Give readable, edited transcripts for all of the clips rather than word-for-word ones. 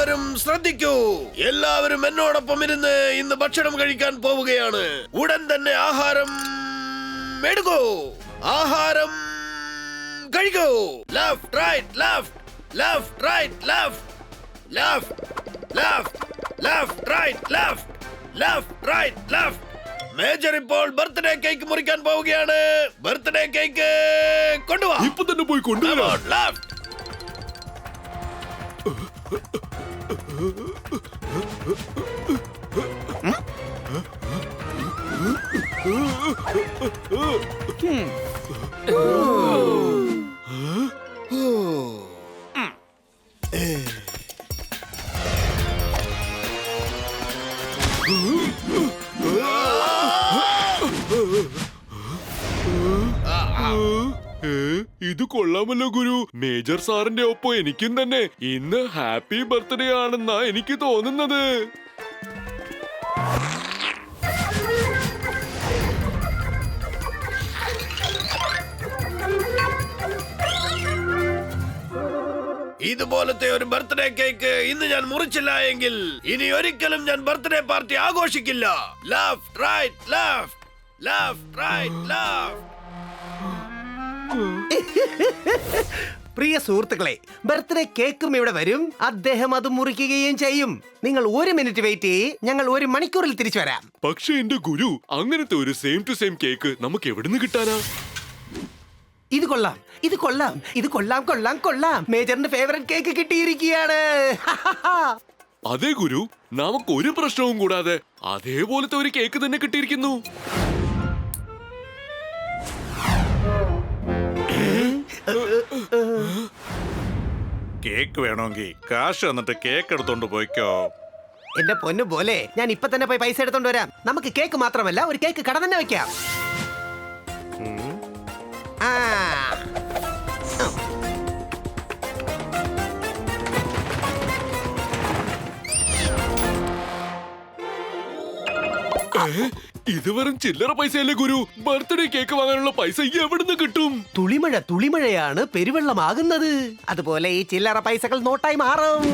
എല്ലാവരും ശ്രദ്ധിക്കൂ. എല്ലാവരും എന്നോടൊപ്പം ഇരുന്ന് ഇന്ന് ഭക്ഷണം കഴിക്കാൻ പോവുകയാണ്. ഉടൻ തന്നെ ആഹാരം എടുക്കൂ. ആഹാരം കഴിക്കൂ. Left right left, left right left, left left, left right left, left right left. Major ഇപ്പോൾ ബർത്ത്ഡേ കേക്ക് മുറിക്കാൻ പോവുകയാണ്. ബർത്ത്ഡേ കേക്ക് കൊണ്ടുവാ. ഇപ്പൊ തന്നെ പോയി കൊണ്ടുവരാ. ലെഫ്റ്റ്. ഇത് കൊള്ളാമല്ലോ ഗുരു. മേജർ സാറിന്റെ ഒപ്പം എനിക്കും തന്നെ ഇന്ന് ഹാപ്പി ബർത്ത്ഡേ ആണെന്നാ എനിക്ക് തോന്നുന്നത്. ഇതുപോലത്തെ ഒരു ബർത്ത്ഡേ കേക്ക് ഇന്ന് ഞാൻ മുറിച്ചില്ല എങ്കിൽ ഇനി ഒരിക്കലും ഞാൻ ബർത്ത്ഡേ പാർട്ടി ആഘോഷിക്കില്ല. Left right left, left right left. പ്രിയ സുഹൃത്തുക്കളെ, ബർത്ത്ഡേ കേക്കും ഇവിടെ വരും. അദ്ദേഹം അത് മുറിക്കുകയും ചെയ്യും. നിങ്ങൾ 1 മിനിറ്റ് വെയിറ്റ് ചെയ്യ്. ഞങ്ങൾ 1 മണിക്കൂറിൽ തിരിച്ചു വരാം. പക്ഷെ എന്റെ ഗുരു, അങ്ങനത്തെ ഒരു സെയിം ടു സെയിം കേക്ക് നമുക്ക് എവിടുന്ന് കിട്ടാനാ? ഇത് കൊള്ളാം, ഇത് കൊള്ളാം, ഇത് കൊള്ളാം, കൊള്ളാം, കൊള്ളാം. മേജറിന്റെ ഫേവറേറ്റ് കേക്ക് കിട്ടിയിരിക്കുകയാണ്. അതെ ഗുരു, നമുക്ക് ഒരു പ്രശ്നവും കൂടാതെ അതേപോലത്തെ ഒരു കേക്ക് തന്നെ കിട്ടിയിരിക്കുന്നു. കേക്ക് വേണമെങ്കിൽ കാശ് എന്നിട്ട് കേക്ക് എടുത്തോണ്ട് പോയിക്കോ. എന്റെ പൊന്നു പോലെ, ഞാൻ ഇപ്പൊ തന്നെ പോയി പൈസ എടുത്തോണ്ട് വരാം. നമുക്ക് കേക്ക് മാത്രമല്ല, ഒരു കേക്ക് കട തന്നെ വെക്കാം. ആ. ഇത് വെറും ചില്ലറ പൈസയല്ലേ ഗുരു? ബർത്ത്ഡേ കേക്ക് വാങ്ങാനുള്ള പൈസ എവിടുന്ന് കിട്ടും? തുളിമഴ തുളിമഴയാണ് പെരുവെള്ളമാകുന്നത്. അതുപോലെ ഈ ചില്ലറ പൈസകൾ നോട്ടായി മാറും.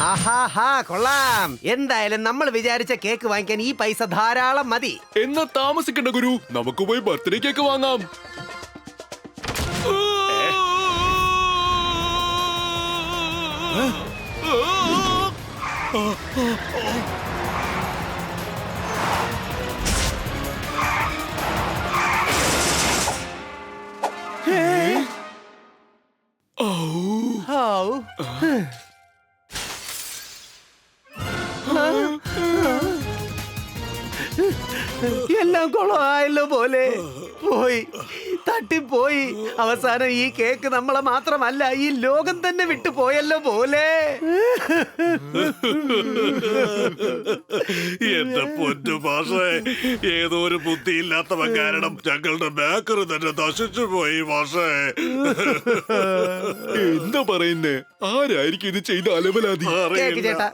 ആഹാഹാ, കൊള്ളാം. എന്തായാലും നമ്മൾ വിചാരിച്ച കേക്ക് വാങ്ങിക്കാൻ ഈ പൈസ ധാരാളം മതി. എന്നാ താമസിക്കണ്ട ഗുരു, നമുക്ക് പോയി ബർത്ത്ഡേ കേക്ക് വാങ്ങാം. എല്ലാം കൊളമായല്ലോ പോലെ. പോയി, തട്ടിപ്പോയി. അവസാനം ഈ കേക്ക് നമ്മളെ മാത്രമല്ല, ഈ ലോകം തന്നെ വിട്ടു പോയല്ലോ പോലെ. എന്റെ പൊന്നു മാഷേ, ഏതോ ഒരു ബുദ്ധിയില്ലാത്തവൻ കാരണം ഞങ്ങളുടെ ബേക്കറി തന്നെ നശിച്ചു പോയി മാഷേ. എന്താ പറയുന്നേ? ആരായിരിക്കും ഇത് ചെയ്ത അലവലാതി? കേക്ക് ചേട്ടാ,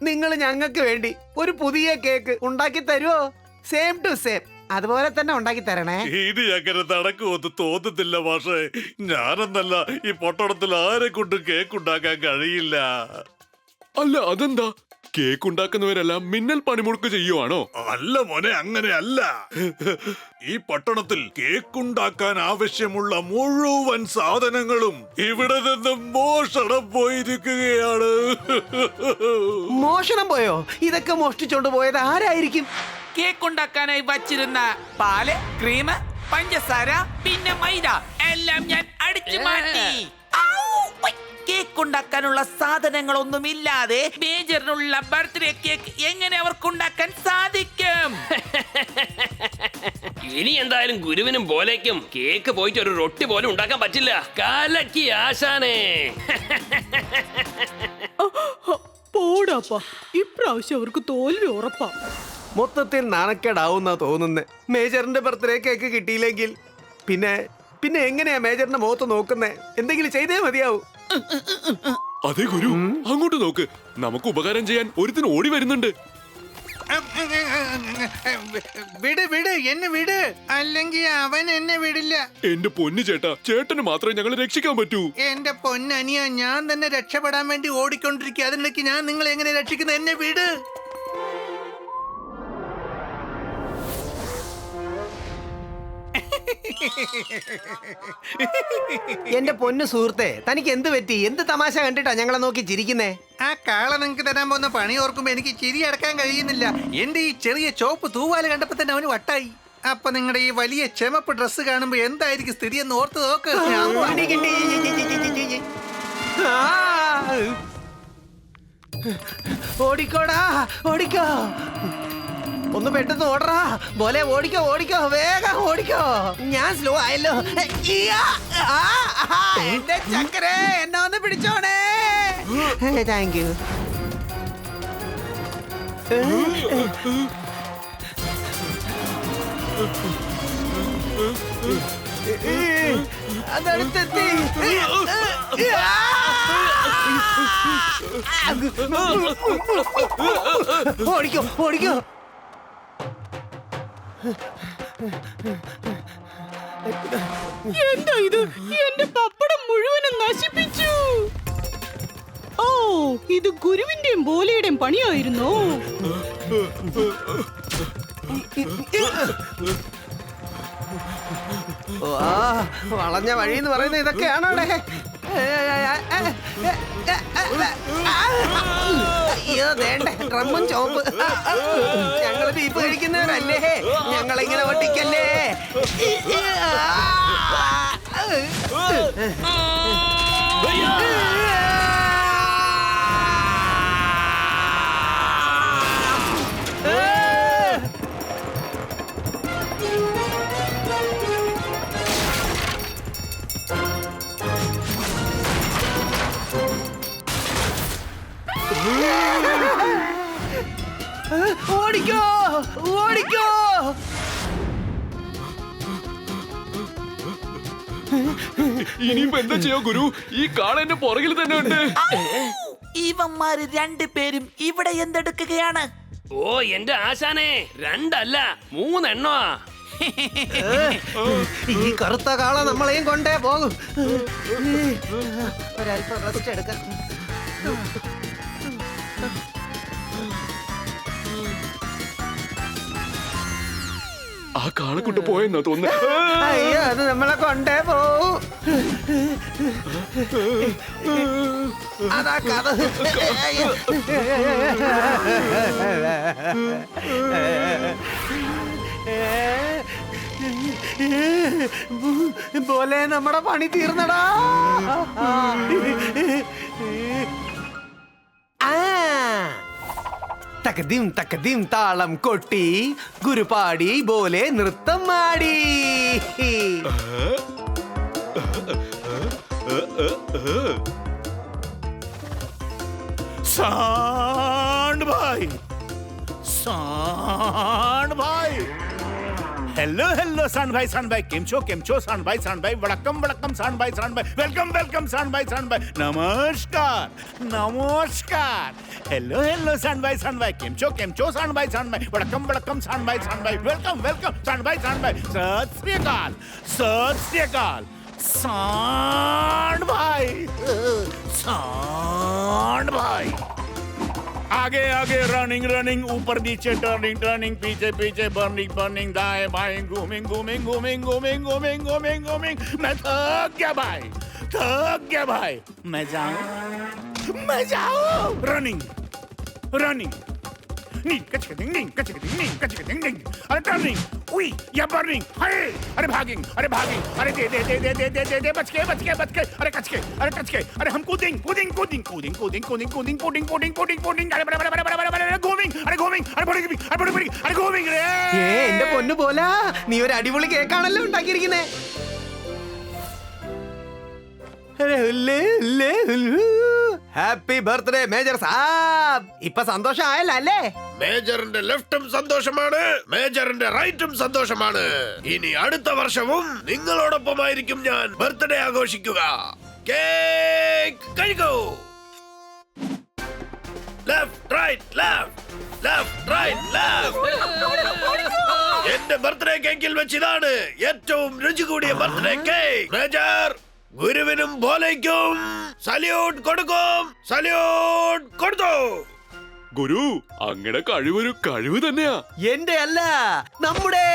നിങ്ങൾ ഞങ്ങൾക്ക് വേണ്ടി ഒരു പുതിയ കേക്ക് ഉണ്ടാക്കി തരുമോ? സെയിം ടു സെയിം അതുപോലെ തന്നെ ഉണ്ടാക്കി തരണേ. ഇത് എങ്ങനെ നടക്കുമെന്ന് തോന്നുന്നില്ല മാഷേ. ഞാനെന്നല്ല, ഈ പൊട്ടണത്തിൽ ആരെ കൊണ്ട് കേക്ക് ഉണ്ടാക്കാൻ കഴിയില്ല. അല്ല, അതെന്താ? കേക്ക് ഉണ്ടാക്കുന്നവരെല്ലാം മിന്നൽ പണിമുടക്ക് ചെയ്യുവാണോ? അല്ല മോനെ, അങ്ങനെയല്ല. ഈ പട്ടണത്തിൽ കേക്കുണ്ടാക്കാൻ ആവശ്യമുള്ള മുഴുവൻ സാധനങ്ങളും ഇവിടെ നിന്ന് മോഷണം പോയിരിക്കുകയാണ്. മോഷണം പോയോ? ഇതൊക്കെ മോഷ്ടിച്ചോണ്ട് പോയത് ആരായിരിക്കും? കേക്ക് ഉണ്ടാക്കാനായി വച്ചിരുന്ന പാല്, ക്രീം, പഞ്ചസാര, പിന്നെ മൈദ എല്ലാം ഞാൻ അടിച്ചു മാറ്റി. കേക്ക് ഉണ്ടാക്കാനുള്ള സാധനങ്ങളൊന്നുമില്ലാതെ മേജറിനുള്ള ബർത്ത്ഡേ കേക്ക് എങ്ങനെ അവർക്കുണ്ടാക്കാൻ സാധിക്കും? ഇനി എന്തായാലും ഗുരുവിനും പോലേക്കും കേക്ക് പോയിട്ട് ഒരു റൊട്ടി പോലും ഉണ്ടാക്കാൻ പറ്റില്ല. കലക്കി ആശാനേ. പോടാപ്പാ, ഇപ്രാവശ്യം അവർക്ക് തോൽവി ഉറപ്പാ. മൊത്തത്തിൽ നാണക്കേടാവുന്ന തോന്നുന്നേ. മേജറിന്റെ ബർത്ത്ഡേ കേക്ക് കിട്ടിയില്ലെങ്കിൽ പിന്നെ എങ്ങനെയാ മേജറിന്റെ മുഖത്ത് നോക്കുന്നേ? എന്തെങ്കിലും ചെയ്തേ മതിയാവൂ. അതെ ഗുരു, അങ്ങോട്ട് നോക്ക്. നമുക്ക് ഉപകാരം ചെയ്യാൻ ഒരുത്തിന് ഓടി വരുന്നുണ്ട്. വിട് വിട് എന്നെ വിട്, അല്ലെങ്കിൽ അവൻ എന്നെ വിടില്ല. എന്റെ പൊന്നു ചേട്ടാ, ചേട്ടന് മാത്രമേ ഞങ്ങളെ രക്ഷിക്കാൻ പറ്റൂ. എന്റെ പൊന്നനിയ, ഞാൻ തന്നെ രക്ഷപ്പെടാൻ വേണ്ടി ഓടിക്കൊണ്ടിരിക്കുക. അതിനിടയ്ക്ക് ഞാൻ നിങ്ങളെ എങ്ങനെ രക്ഷിക്കുന്നത്? എന്നെ വിട്. എന്റെ പൊന്നു സുഹൃത്തെ, തനിക്ക് എന്ത് പറ്റി? എന്ത് തമാശ കണ്ടിട്ടാ ഞങ്ങളെ നോക്കി ചിരിക്കുന്നേ? ആ കാള നിങ്ങൾക്ക് തരാൻ പോകുന്ന പണി ഓർക്കുമ്പോ എനിക്ക് ചിരി അടക്കാൻ കഴിയുന്നില്ല. എന്റെ ഈ ചെറിയ ചോപ്പ് തൂവാല് കണ്ടപ്പോ തന്നെ അവന് വട്ടായി. അപ്പൊ നിങ്ങളുടെ ഈ വലിയ ചെമപ്പ് ഡ്രസ്സ് കാണുമ്പോ എന്തായിരിക്കും സ്ഥിതി എന്ന് ഓർത്ത് നോക്ക്. ഓടിക്കോടാ, ഓടിക്കോ. ഒന്ന് പെട്ടെന്ന് ഓടറാ പോലെ. ഓടിക്കോ ഓടിക്കോ, വേഗം ഓടിക്കോ. ഞാൻ സ്ലോ ആയല്ലോ. എന്റെ ചക്കരേ, എന്നെ ഒന്ന് പിടിച്ചോണേ. Thank you. അതടുത്തെത്തി. ഓടിക്കോ ഓടിക്കോ. എന്താ ഇത്? എന്റെ പപ്പടം മുഴുവനും നശിപ്പിച്ചു. ഓ, ഇത് ഗുരുവിന്റെയും ബോലയുടെയും പണിയായിരുന്നോ? വളഞ്ഞ വഴി എന്ന് പറയുന്നത് ഇതൊക്കെയാണോ? അയ്യോ വേണ്ട, ഡ്രമ്മും ചോപ്പ്. ഞങ്ങള് ബീഫ് കഴിക്കുന്നവരല്ലേ, ഞങ്ങളിങ്ങനെ ഒട്ടിക്കല്ലേ. ഓടിക്കോ ഓടിക്കോ. ഇനിയിപ്പോ എന്താ ചെയ്യാ ഗുരു? ഈ കാള എന്റെ പുറകിൽ തന്നെ ഉണ്ട്. ഇവന്മാര് രണ്ടുപേരും ഇവിടെ എന്തെടുക്കുകയാണ്? ഓ എന്റെ ആശാനെ, 2 അല്ല 3 എണ്ണോ. ഈ കറുത്ത കാള നമ്മളെയും കൊണ്ടേ പോകും. ഒരല്പം റെസ്റ്റ് എടുക്കാം. ആ കാളെ കൊണ്ട് പോയെന്നാ തോന്നുന്നു. അയ്യോ, അത് നമ്മളെ കൊണ്ടേ പോവും. അതാ കഥ. പോലെ നമ്മുടെ പണി തീർന്നടാ. തകദിം തകദിം താളം കൊട്ടി ഗുരുപാടി പോലെ നൃത്തം ആടി. सांड भाई, सांड भाई. हेलो हेलो सांड भाई केम छो सांड भाई वड़कम सांड भाई वेलकम वेलकम सांड भाई नमस्कार नमस्कार. हेलो हेलो सांड भाई केम छो सांड भाई वड़कम सांड भाई वेलकम वेलकम सांड भाई सत श्री अकाल सांड भाई. आगे आगे रनिंग रनिंग, ऊपर नीचे टर्निंग टर्निंग, पीछे पीछे बर्निंग बर्निंग, दाएं बाएं घूमिंग घूमिंग घूमिंग घूमिंग घूमिंग घूमिंग घूमिंग. मैं थक गया भाई. मैं जाऊं. रनिंग रनिंग, नी कचकटिंग नी कचकटिंग नी कचकटिंग नी. अरे टर्निंग, उई या बर्निंग, हाय. अरे भागिंग, अरे दे दे दे दे दे दे दे दे बच के. अरे टच के. अरे हम कूदिंग. अरे घूमिंग रे. എന്റെ പൊന്നു പോലെ, നീ ഒരു അടിപൊളി കേക്കാണല്ലോ ഉണ്ടാക്കിയിരിക്കുന്നേ. ഹാപ്പി ബർത്ത്ഡേ മേജർ സാബ്. ഇപ്പൊ സന്തോഷമായല്ലോ അല്ലേ? മേജറിന്റെ ലെഫ്റ്റും സന്തോഷമാണ്, മേജറിന്റെ റൈറ്റും സന്തോഷമാണ്. ഇനി അടുത്ത വർഷവും നിങ്ങളോടൊപ്പമായിരിക്കും ഞാൻ ബർത്ത്ഡേ ആഘോഷിക്കുക. കേക്ക് കഴിക്കൂ. Left right left left right left. എന്റെ ബർത്ത്ഡേ കേക്കിൽ വെച്ച് ഇതാണ് ഏറ്റവും രുചി കൂടിയ ബർത്ത്ഡേ കേക്ക്. മേജർ, ഗുരുവിനും ഭോലയ്ക്കും സല്യൂട്ട് കൊടുക്കും. സല്യൂട്ട് കൊടുത്തു. ഗുരു അങ്ങടെ കഴിവൊരു കഴിവ് തന്നെയാ. എന്റെ അല്ല, നമ്മുടെ